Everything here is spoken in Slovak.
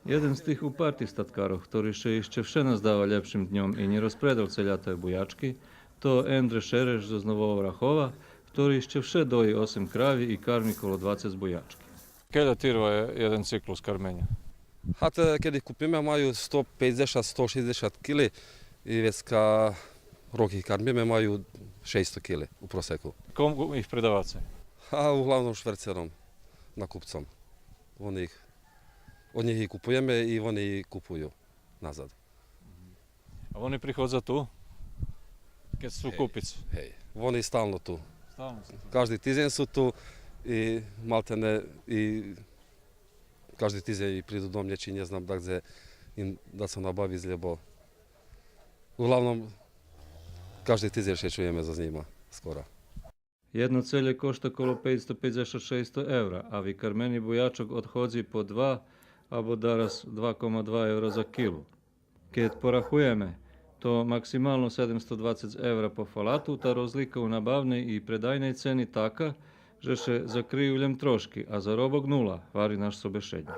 Jeden z tych upartych statkarów, który się jeszcze wsze nazdała lepszym dniom i nie rozpredał celiata i bujaczki, to Endre Szereš z Novого Rachova, który jeszcze wsze doji 8 kravi i karmi kolo 20 bujački. Kada tirva je jedan ciklus karmenja? Hata kad ih kupime maju 150-160 kg i već ka roki karmime maju 600 kg u proseku. Kom ih predavace? A uglavnom švercerom, nakupcom. Od njih ih kupujeme i oni ih kupuju nazad. A oni prihoda tu? Kad su kupici? Hej, oni stalno tu. Stalno su tu. Každý týden sú tu i maltene i každý týden i prídu do mne, či neznám da gde im da sa nabaviť, lebo uglavnom každý týden še čujeme za njima skoro. Jedno celje košta kolo 550-600 evra, a vi karmeni bujačok odhodzi po 2 або daras 2,2 евра za kilu. Kad porahujeme, to maksimalno 720 evra po falatu, ta rozlika u nabavnej i predajnej ceni taka, že še za krivljem troški, a za robog nula, vari naš sobešednik.